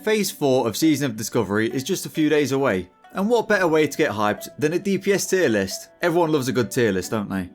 Phase 4 of Season of Discovery is just a few days away, and what better way to get hyped than a DPS tier list? Everyone loves a good tier list, don't they?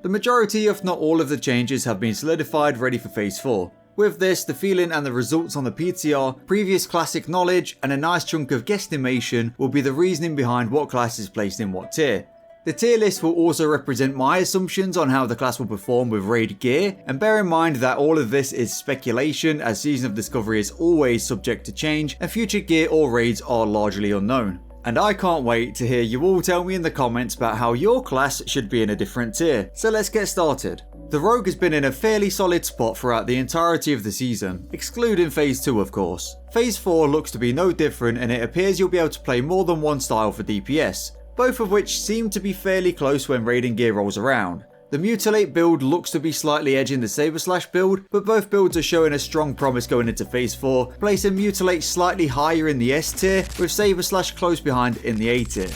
The majority, if not all of the changes have been solidified ready for Phase 4. With this, the feeling and the results on the PTR, previous classic knowledge, and a nice chunk of guesstimation will be the reasoning behind what class is placed in what tier. The tier list will also represent my assumptions on how the class will perform with raid gear, and bear in mind that all of this is speculation as Season of Discovery is always subject to change and future gear or raids are largely unknown. And I can't wait to hear you all tell me in the comments about how your class should be in a different tier, so let's get started. The Rogue has been in a fairly solid spot throughout the entirety of the season, excluding Phase 2 of course. Phase 4 looks to be no different and it appears you'll be able to play more than one style for DPS, both of which seem to be fairly close when raiding gear rolls around. The Mutilate build looks to be slightly edging the Saber Slash build, but both builds are showing a strong promise going into Phase 4, placing Mutilate slightly higher in the S tier, with Saber Slash close behind in the A tier.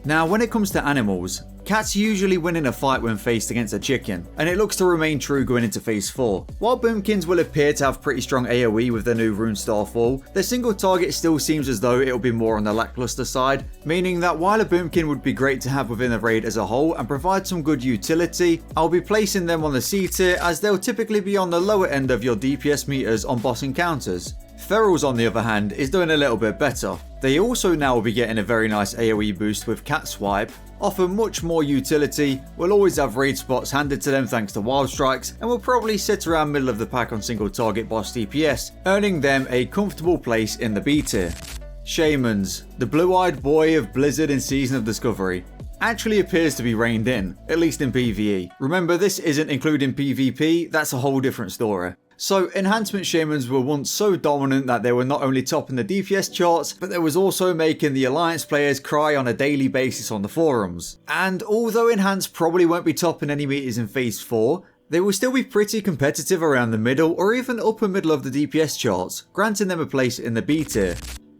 Now when it comes to animals, cats usually win in a fight when faced against a chicken, and it looks to remain true going into Phase 4. While Boomkins will appear to have pretty strong AoE with their new Rune Starfall, their single target still seems as though it'll be more on the lackluster side, meaning that while a Boomkin would be great to have within the raid as a whole and provide some good utility, I'll be placing them on the C tier as they'll typically be on the lower end of your DPS meters on boss encounters. Ferals on the other hand is doing a little bit better. They also now will be getting a very nice AoE boost with Cat Swipe, offer much more utility, will always have raid spots handed to them thanks to Wild Strikes, and will probably sit around middle of the pack on single target boss DPS, earning them a comfortable place in the B tier. Shamans, the blue-eyed boy of Blizzard in Season of Discovery, actually appears to be reined in, at least in PvE. Remember, this isn't including PvP, that's a whole different story. So, Enhancement Shamans were once so dominant that they were not only topping the DPS charts, but they was also making the Alliance players cry on a daily basis on the forums. And although Enhanced probably won't be topping any meters in Phase 4, they will still be pretty competitive around the middle or even upper middle of the DPS charts, granting them a place in the B tier.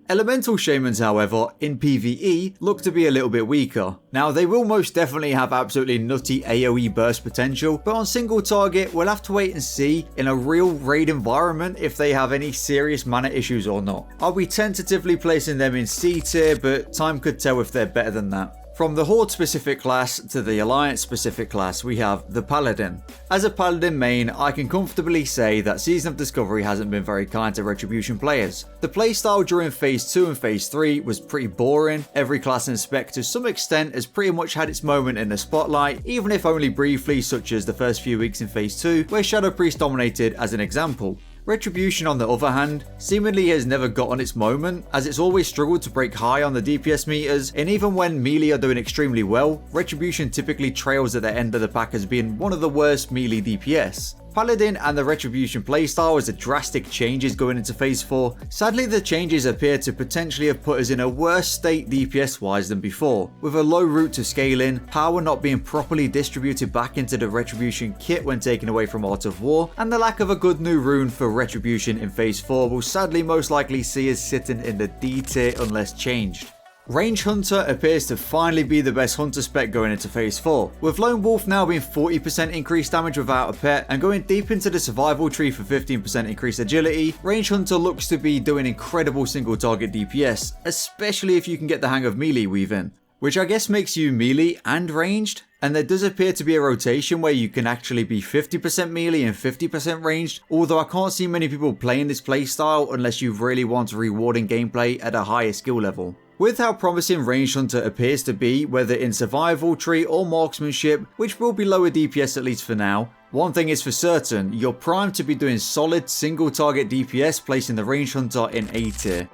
Elemental Shamans, however, in PvE, look to be a little bit weaker. Now, they will most definitely have absolutely nutty AoE burst potential, but on single target, we'll have to wait and see in a real raid environment if they have any serious mana issues or not. I'll be tentatively placing them in C tier, but time could tell if they're better than that. From the Horde specific class to the Alliance specific class, we have the Paladin. As a Paladin main, I can comfortably say that Season of Discovery hasn't been very kind to Retribution players. The playstyle during Phase 2 and Phase 3 was pretty boring. Every class and spec to some extent has pretty much had its moment in the spotlight, even if only briefly, such as the first few weeks in Phase 2, where Shadow Priest dominated as an example. Retribution on the other hand, seemingly has never gotten its moment, as it's always struggled to break high on the DPS meters, and even when melee are doing extremely well, Retribution typically trails at the end of the pack as being one of the worst melee DPS. Paladin and the Retribution playstyle has a drastic changes going into Phase 4. Sadly, the changes appear to potentially have put us in a worse state DPS wise than before, with a low route to scaling, power not being properly distributed back into the Retribution kit when taken away from Art of War, and the lack of a good new rune for Retribution in Phase 4 will sadly most likely see us sitting in the D tier unless changed. Range Hunter appears to finally be the best hunter spec going into Phase 4, with Lone Wolf now being 40% increased damage without a pet, and going deep into the survival tree for 15% increased agility. Range Hunter looks to be doing incredible single target DPS, especially if you can get the hang of melee weaving, which I guess makes you melee and ranged. And there does appear to be a rotation where you can actually be 50% melee and 50% ranged, although I can't see many people playing this playstyle unless you really want rewarding gameplay at a higher skill level. With how promising Range Hunter appears to be, whether in survival tree or marksmanship, which will be lower DPS at least for now, one thing is for certain, you're primed to be doing solid single target DPS, placing the Range Hunter in A tier.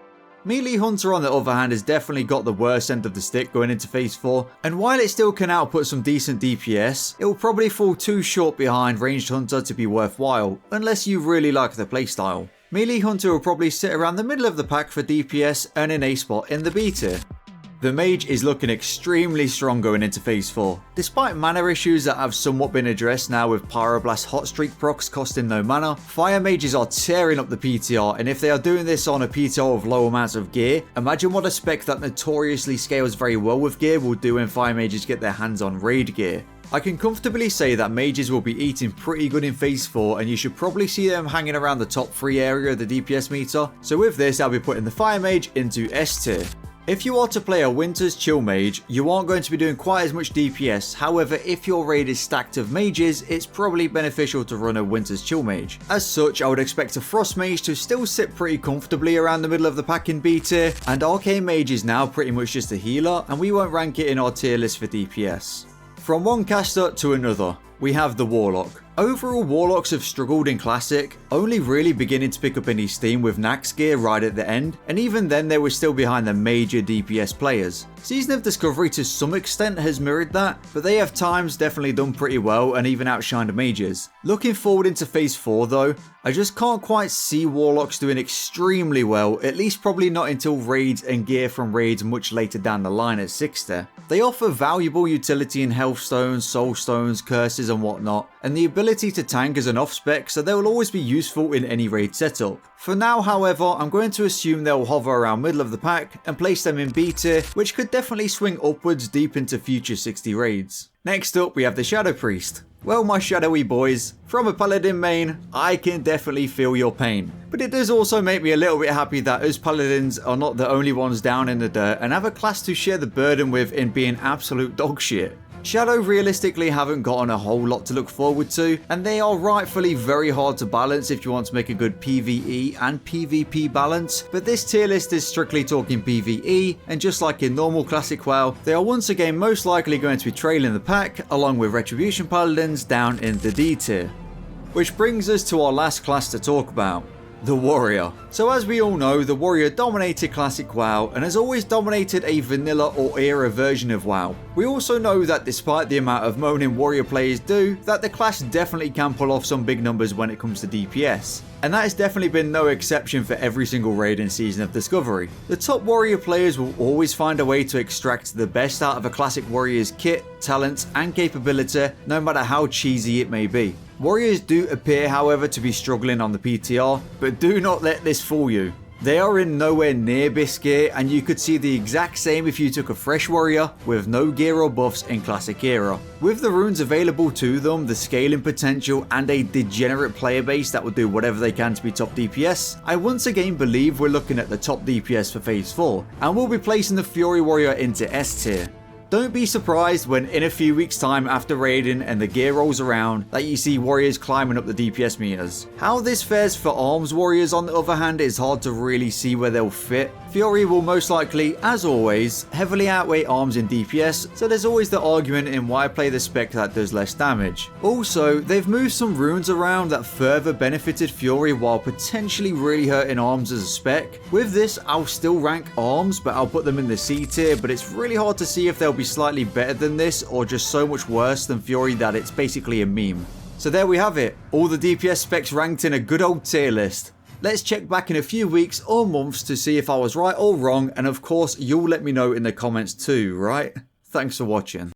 Melee Hunter on the other hand has definitely got the worst end of the stick going into Phase 4, and while it still can output some decent DPS, it will probably fall too short behind Ranged Hunter to be worthwhile, unless you really like the playstyle. Melee Hunter will probably sit around the middle of the pack for DPS, earning a spot in the B tier. The Mage is looking extremely strong going into Phase 4. Despite mana issues that have somewhat been addressed now with Pyroblast Hotstreak procs costing no mana, Fire Mages are tearing up the PTR, and if they are doing this on a PTR with low amounts of gear, imagine what a spec that notoriously scales very well with gear will do when Fire Mages get their hands on raid gear. I can comfortably say that mages will be eating pretty good in phase 4, and you should probably see them hanging around the top 3 area of the DPS meter. So with this, I'll be putting the fire mage into S tier. If you are to play a Winter's Chill Mage, you aren't going to be doing quite as much DPS. However, if your raid is stacked of mages, it's probably beneficial to run a Winter's Chill Mage. As such, I would expect a Frost Mage to still sit pretty comfortably around the middle of the pack in B tier, and Arcane Mage is now pretty much just a healer, and we won't rank it in our tier list for DPS. From one caster to another, we have the Warlock. Overall, Warlocks have struggled in Classic, only really beginning to pick up any steam with Nax gear right at the end, and even then they were still behind the major DPS players. Season of Discovery to some extent has mirrored that, but they have times definitely done pretty well and even outshined mages. Looking forward into phase 4 though, I just can't quite see Warlocks doing extremely well, at least probably not until raids and gear from raids much later down the line at 6 tier. They offer valuable utility in health stones, soul stones, curses and whatnot, and the ability to tank as an off-spec, so they will always be useful in any raid setup. For now, however, I'm going to assume they'll hover around middle of the pack and place them in B tier, which could definitely swing upwards deep into future 60 raids. Next up, we have the Shadow Priest. Well, my shadowy boys, from a Paladin main, I can definitely feel your pain. But it does also make me a little bit happy that us Paladins are not the only ones down in the dirt and have a class to share the burden with in being absolute dog shit. Shadow realistically haven't gotten a whole lot to look forward to, and they are rightfully very hard to balance if you want to make a good PvE and PvP balance, but this tier list is strictly talking PvE, and just like in normal Classic WoW, they are once again most likely going to be trailing the pack, along with Retribution Paladins down in the D tier. Which brings us to our last class to talk about. The Warrior. So as we all know, the Warrior dominated Classic WoW and has always dominated a vanilla or era version of WoW. We also know that despite the amount of moaning Warrior players do, that the class definitely can pull off some big numbers when it comes to DPS. And that has definitely been no exception for every single raid in Season of Discovery. The top Warrior players will always find a way to extract the best out of a Classic Warrior's kit, talents and capability, no matter how cheesy it may be. Warriors do appear, however, to be struggling on the PTR, but do not let this fool you. They are in nowhere near Bisque gear, and you could see the exact same if you took a fresh warrior with no gear or buffs in Classic era. With the runes available to them, the scaling potential, and a degenerate player base that will do whatever they can to be top DPS, I once again believe we're looking at the top DPS for phase 4, and we'll be placing the Fury Warrior into S tier. Don't be surprised when in a few weeks time after raiding and the gear rolls around that you see warriors climbing up the DPS meters. How this fares for arms warriors on the other hand is hard to really see where they'll fit. Fury will most likely, as always, heavily outweigh arms in DPS, so there's always the argument in why play the spec that does less damage. Also, they've moved some runes around that further benefited Fury while potentially really hurting arms as a spec. With this, I'll still rank arms, but I'll put them in the C tier, but it's really hard to see if they'll be slightly better than this or just so much worse than Fury that it's basically a meme. So there we have it, all the DPS specs ranked in a good old tier list. Let's check back in a few weeks or months to see if I was right or wrong, and of course you'll let me know in the comments too, right? Thanks for watching.